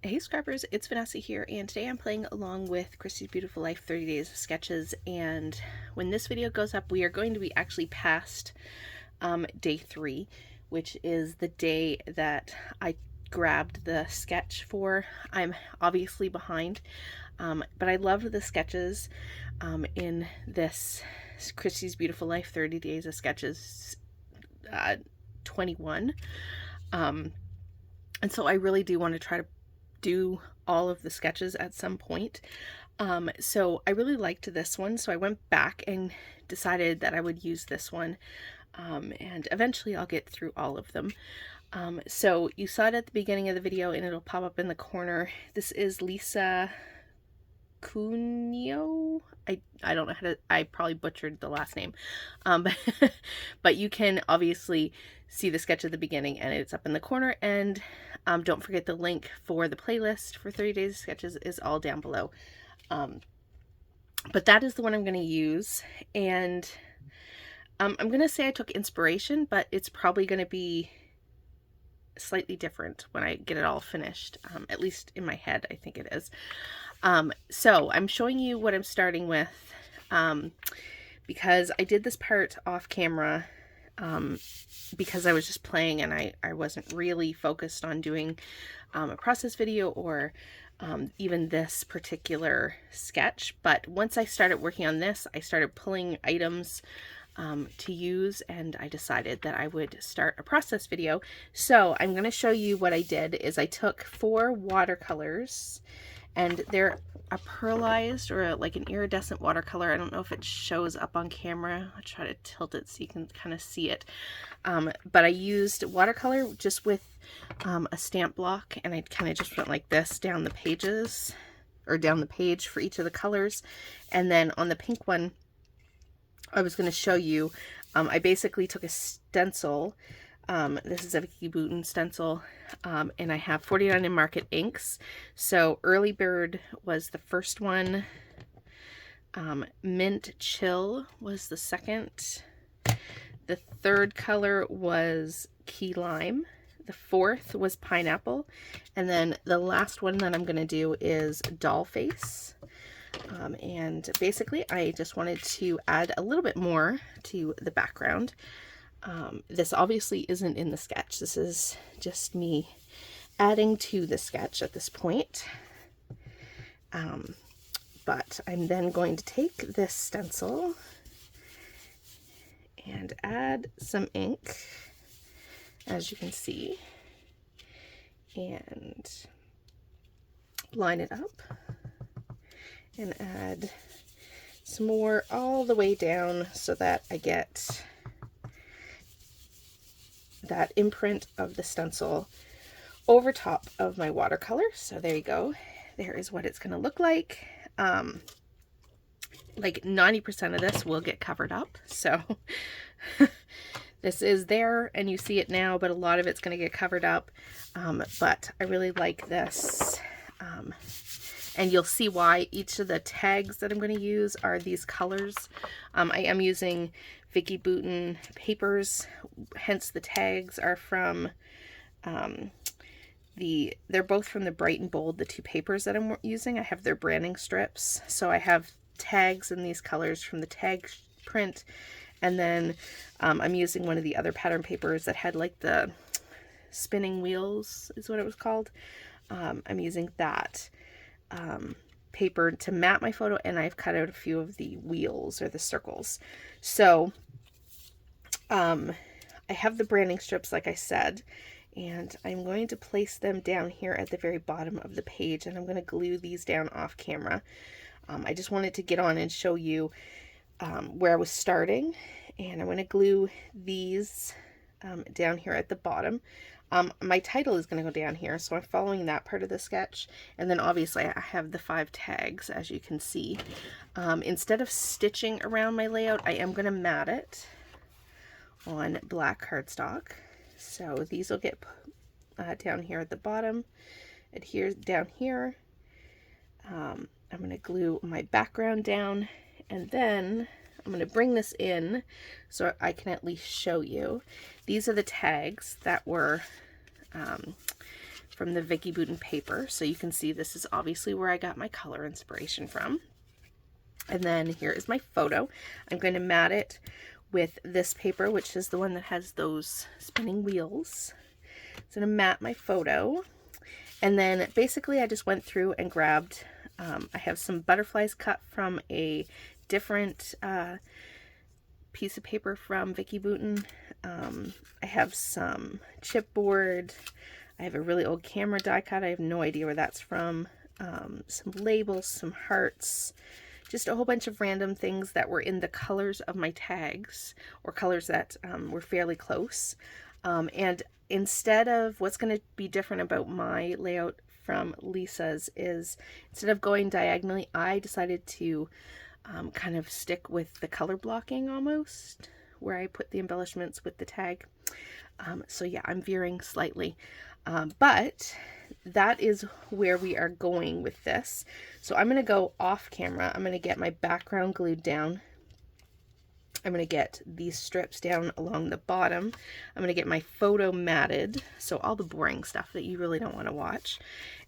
Hey Scrappers, it's Vanessa here, and today I'm playing along with Christy's Beautiful Life 30 Days of Sketches, and when this video goes up, we are going to be actually past day 3, which is the day that I grabbed the sketch for. I'm obviously behind, but I loved the sketches in this Christy's Beautiful Life 30 Days of Sketches 21. And so I really do want to try to do all of the sketches at some point. So I really liked this one, so I went back and decided that I would use this one, and eventually I'll get through all of them. So you saw it at the beginning of the video and it'll pop up in the corner. This is Lisa Cuneo. I don't know how to, I probably butchered the last name. But you can obviously see the sketch at the beginning and it's up in the corner, and don't forget the link for the playlist for 30 Days of Sketches is all down below. But that is the one I'm going to use, and I'm going to say I took inspiration, but it's probably going to be slightly different when I get it all finished, at least in my head I think it is. So I'm showing you what I'm starting with, because I did this part off camera, because I was just playing and I wasn't really focused on doing a process video or even this particular sketch. But once I started working on this, I started pulling items to use, and I decided that I would start a process video. So I'm going to show you what I did is I took 4 watercolors, and they're a pearlized or like an iridescent watercolor. I don't know if it shows up on camera. I'll try to tilt it so you can kind of see it. But I used watercolor just with a stamp block, and I kind of just went like this down the pages, or down the page for each of the colors. And then on the pink one, I was going to show you, I basically took a stencil. This is a Vicky Bouton stencil, and I have 49 in Market inks. So Early Bird was the first one. Mint Chill was the second. The third color was Key Lime. The fourth was Pineapple. And then the last one that I'm going to do is Doll Face. And basically I just wanted to add a little bit more to the background. This obviously isn't in the sketch. This is just me adding to the sketch at this point. But I'm then going to take this stencil and add some ink, as you can see, and line it up and add some more all the way down so that I get that imprint of the stencil over top of my watercolor. So there you go. There is what it's going to look like. Like 90% of this will get covered up. So this is there and you see it now, but a lot of it's going to get covered up. But I really like this. And you'll see why. Each of the tags that I'm going to use are these colors. I am using Vicky Bouton papers, hence the tags are from, they're both from the Bright and Bold, the 2 papers that I'm using. I have their branding strips. So I have tags in these colors from the tag print. And then I'm using one of the other pattern papers that had like the spinning wheels is what it was called. I'm using that paper to map my photo, and I've cut out a few of the wheels or the circles. So I have the branding strips, like I said, and I'm going to place them down here at the very bottom of the page, and I'm going to glue these down off camera. I just wanted to get on and show you where I was starting, and I'm going to glue these down here at the bottom. My title is going to go down here, so I'm following that part of the sketch. And then obviously I have the 5 tags, as you can see. Instead of stitching around my layout, I am going to mat it on black cardstock. So these will get down here at the bottom, adhere down here. I'm going to glue my background down, and then I'm going to bring this in so I can at least show you. These are the tags that were from the Vicki Boutin paper. So you can see this is obviously where I got my color inspiration from. And then here is my photo. I'm going to mat it with this paper, which is the one that has those spinning wheels. So I'm going to mat my photo. And then basically I just went through and grabbed, I have some butterflies cut from a different piece of paper from Vicki Boutin. I have some chipboard. I have a really old camera die cut. I have no idea where that's from. Some labels, some hearts, just a whole bunch of random things that were in the colors of my tags, or colors that were fairly close. And instead of, what's going to be different about my layout from Lisa's is, instead of going diagonally, I decided to kind of stick with the color blocking almost, where I put the embellishments with the tag. So yeah, I'm veering slightly, but that is where we are going with this. So I'm going to go off camera. I'm going to get my background glued down. I'm going to get these strips down along the bottom. I'm going to get my photo matted, so all the boring stuff that you really don't want to watch.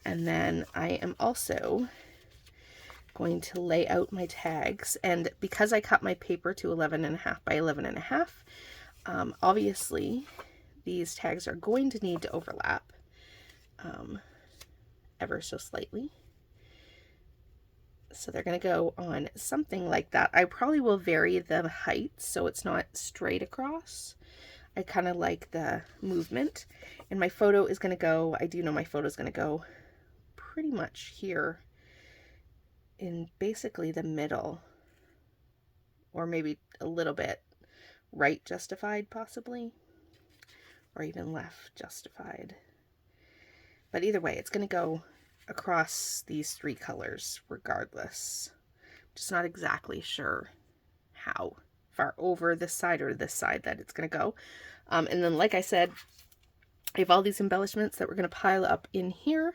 And then I am also going to lay out my tags. And because I cut my paper to 11.5 by 11.5, obviously these tags are going to need to overlap ever so slightly. So they're going to go on something like that. I probably will vary the height so it's not straight across. I kind of like the movement. And my photo is going to go, I do know my photo is going to go pretty much here in basically the middle, or maybe a little bit right justified possibly, or even left justified. But either way, it's going to go across these three colors regardless. Just not exactly sure how far over this side or this side that it's going to go. And then, like I said, I have all these embellishments that we're going to pile up in here.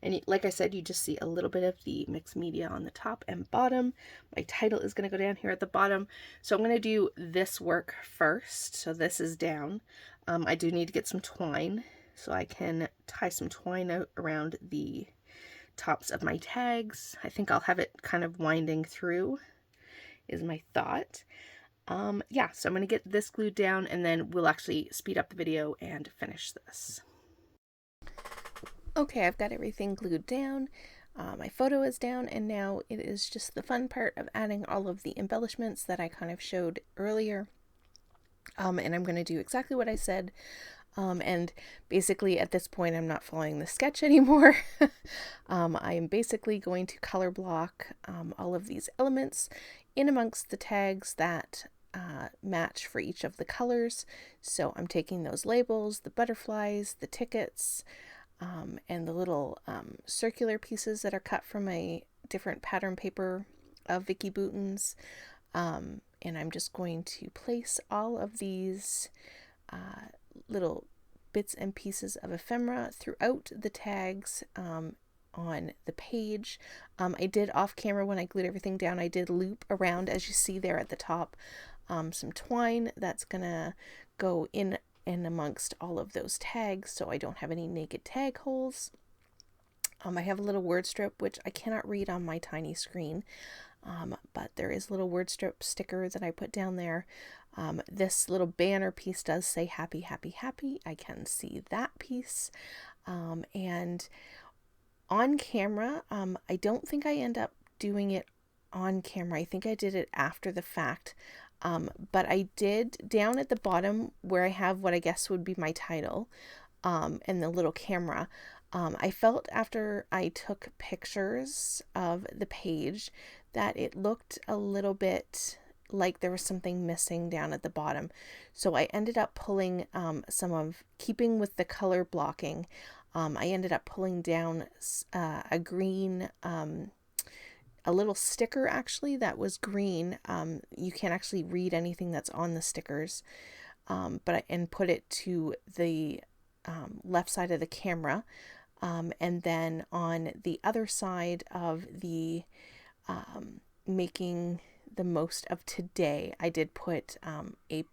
And like I said, you just see a little bit of the mixed media on the top and bottom. My title is going to go down here at the bottom. So I'm going to do this work first. So this is down. I do need to get some twine, so I can tie some twine out around the tops of my tags. I think I'll have it kind of winding through, is my thought. Yeah, so I'm going to get this glued down, and then we'll actually speed up the video and finish this. Okay, I've got everything glued down. My photo is down, and now it is just the fun part of adding all of the embellishments that I kind of showed earlier. And I'm going to do exactly what I said. And basically at this point, I'm not following the sketch anymore. I am basically going to color block all of these elements in amongst the tags that match for each of the colors. So I'm taking those labels, the butterflies, the tickets, and the little circular pieces that are cut from a different pattern paper of Vicki Boutin's. And I'm just going to place all of these little bits and pieces of ephemera throughout the tags on the page. I did off camera, when I glued everything down, I did loop around, as you see there at the top, some twine that's gonna go in and amongst all of those tags so I don't have any naked tag holes. I have a little word strip, which I cannot read on my tiny screen, but there is a little word strip sticker that I put down there. This little banner piece does say happy, happy, happy. I can see that piece. And on camera, I don't think I end up doing it on camera. I think I did it after the fact. But I did down at the bottom where I have what I guess would be my title, and the little camera. I felt after I took pictures of the page that it looked a little bit like there was something missing down at the bottom. So I ended up pulling some of, keeping with the color blocking, I ended up pulling down a green, a little sticker actually that was green. You can't actually read anything that's on the stickers, and put it to the left side of the camera. And then on the other side of the making the most of today, I did put a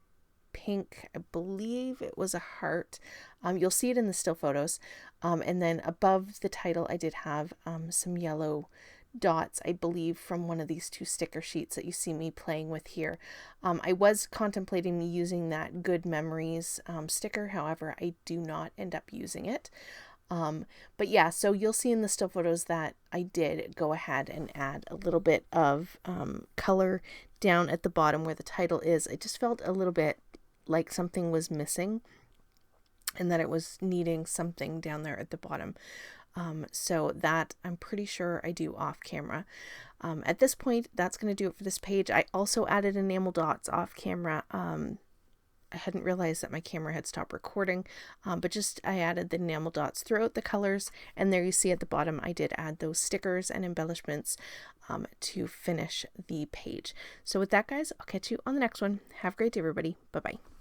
pink, I believe it was a heart. You'll see it in the still photos. And then above the title, I did have some yellow dots, I believe, from one of these 2 sticker sheets that you see me playing with here. I was contemplating using that Good Memories sticker. However, I do not end up using it. But yeah, so you'll see in the still photos that I did go ahead and add a little bit of color down at the bottom where the title is. I just felt a little bit like something was missing and that it was needing something down there at the bottom. So that I'm pretty sure I do off camera. At this point, that's going to do it for this page. I also added enamel dots off camera. I hadn't realized that my camera had stopped recording, but just I added the enamel dots throughout the colors, and there you see at the bottom I did add those stickers and embellishments to finish the page. So with that, guys, I'll catch you on the next one. Have a great day, everybody. Bye-bye.